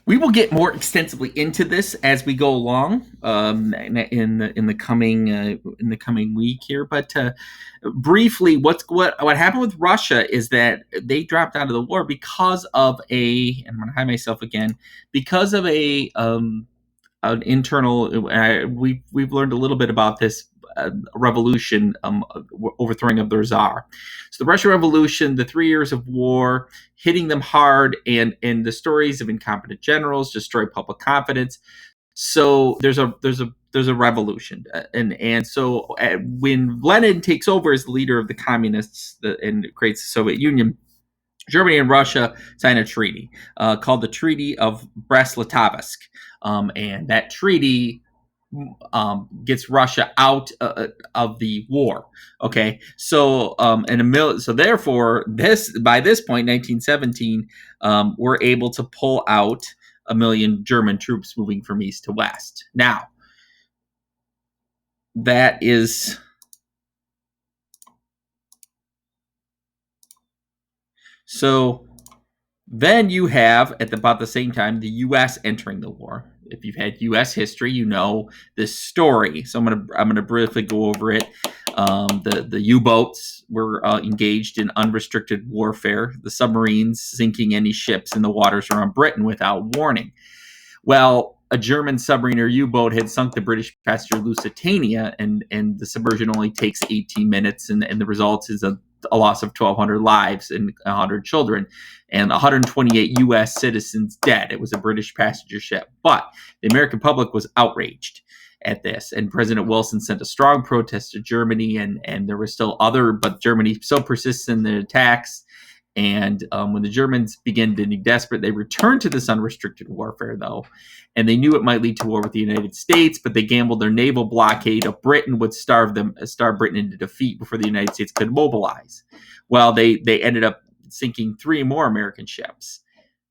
We will get more extensively into this as we go along in the coming week here. But briefly, what happened with Russia is that they dropped out of the war because of and I'm going to hide myself again, because of an internal. We've learned a little bit about this revolution, overthrowing of their czar. So the Russian Revolution, the 3 years of war, hitting them hard, and the stories of incompetent generals destroy public confidence. So there's a revolution, and so when Lenin takes over as the leader of the communists and creates the Soviet Union, Germany and Russia sign a treaty called the Treaty of Brest-Litovsk, and that treaty gets Russia out of the war. Okay, so so therefore, by this point, 1917, we're able to pull out 1 million German troops moving from east to west. Now, that is. So then you have, at about the same time, the U.S. entering the war. If you've had U.S. history, you know this story. So I'm gonna briefly go over it. The U-boats were engaged in unrestricted warfare. The submarines sinking any ships in the waters around Britain without warning. Well, a German submarine or U-boat had sunk the British passenger Lusitania, and the submersion only takes 18 minutes, and the result is a loss of 1,200 lives and 100 children, and 128 U.S. citizens dead. It was a British passenger ship. But the American public was outraged at this, and President Wilson sent a strong protest to Germany, and there were still but Germany still persists in the attacks. And when the Germans began getting desperate, they returned to this unrestricted warfare, though. And they knew it might lead to war with the United States, but they gambled their naval blockade of Britain would starve Britain into defeat before the United States could mobilize. Well, they ended up sinking 3 more American ships.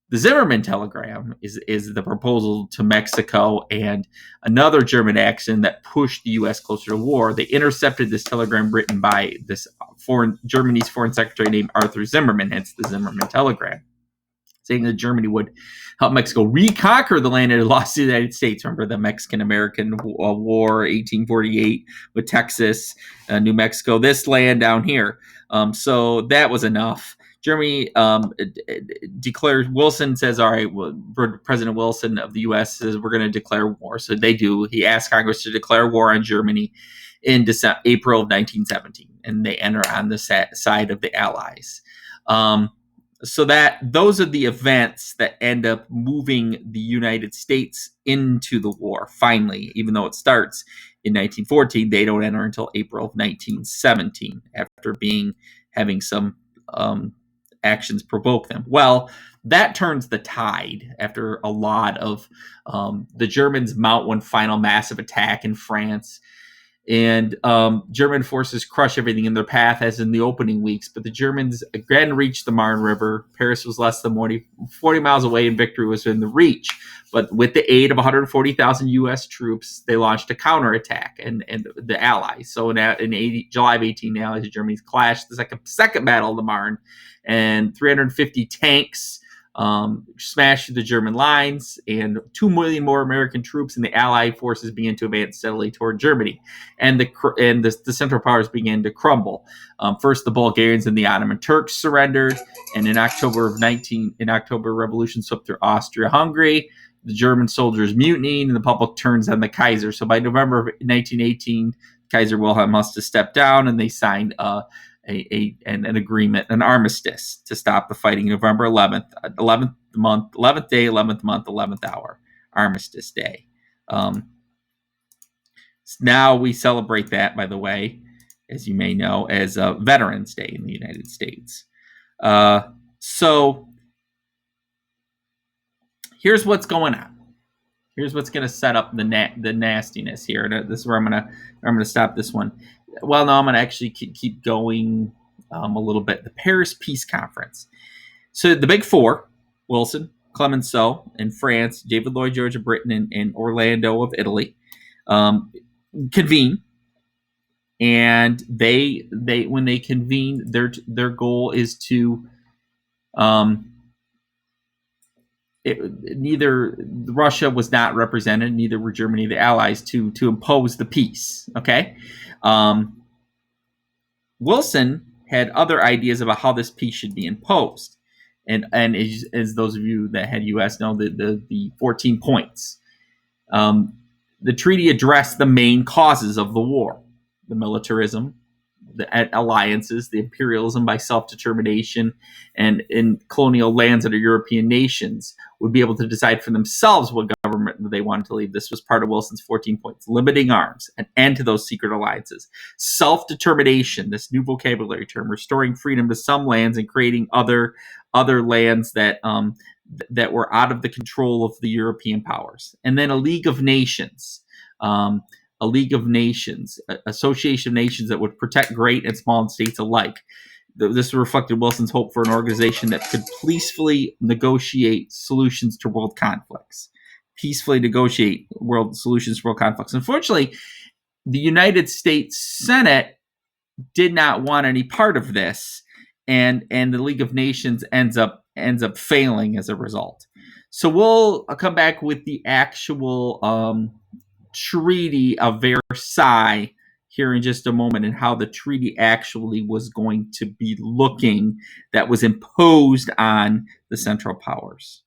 The Zimmerman telegram is the proposal to Mexico and another German action that pushed the U.S. closer to war. They intercepted this telegram written by Germany's foreign secretary named Arthur Zimmerman, hence the Zimmerman telegram, saying that Germany would help Mexico reconquer the land it had lost to the United States. Remember the Mexican-American War, 1848, with Texas, New Mexico, this land down here. So that was enough. Germany declares, Wilson says, all right, well, President Wilson of the U.S. says, we're going to declare war. So they do. He asked Congress to declare war on Germany in April of 1917, and they enter on the side of the Allies. So those are the events that end up moving the United States into the war. Finally, even though it starts in 1914, they don't enter until April of 1917 after having some actions provoke them. Well, that turns the tide after a lot of the Germans mount one final massive attack in France. And German forces crush everything in their path, as in the opening weeks. But the Germans again reached the Marne River. Paris was less than 40 miles away, and victory was in the reach. But with the aid of 140,000 U.S. troops, they launched a counterattack, and the Allies. So in July of 18, the Allies and Germany clashed. The second battle of the Marne, and 350 tanks smashed the German lines, and 2 million more American troops and the Allied forces began to advance steadily toward Germany, and the Central Powers began to crumble. First, the Bulgarians and the Ottoman Turks surrendered, and in October, revolution swept through Austria-Hungary. The German soldiers mutinied, and the public turns on the Kaiser. So by November of 1918, Kaiser Wilhelm must have stepped down, and they signed an agreement, an armistice, to stop the fighting. November 11th, 11th month, 11th day, 11th month, 11th hour, Armistice Day. Now we celebrate that, by the way, as you may know, as Veterans Day in the United States. So here's what's going on. Here's what's going to set up the nastiness here. This is where I'm going to stop this one. Well, no, I'm going to actually keep going a little bit. The Paris Peace Conference. So the Big Four, Wilson, Clemenceau in France, David Lloyd George of Britain, and Orlando of Italy, convene. And they when they convene, their goal is to neither Russia was not represented, neither were Germany, the Allies, to impose the peace. Okay, Wilson had other ideas about how this peace should be imposed, and as those of you that had U.S. know, the 14 points. The treaty addressed the main causes of the war: the militarism, the alliances, the imperialism by self-determination, and in colonial lands under European nations would be able to decide for themselves what government they wanted to leave. This was part of Wilson's 14 points: limiting arms, an end to those secret alliances, self-determination, this new vocabulary term, restoring freedom to some lands and creating other lands that were out of the control of the European powers, and then a League of Nations. A League of Nations, association of nations that would protect great and small states alike. This reflected Wilson's hope for an organization that could peacefully negotiate solutions to world conflicts. Peacefully negotiate solutions to world conflicts. Unfortunately, the United States Senate did not want any part of this, and the League of Nations ends up failing as a result. So we'll come back with the actual Treaty of Versailles here in just a moment, and how the treaty actually was going to be looking, that was imposed on the Central Powers.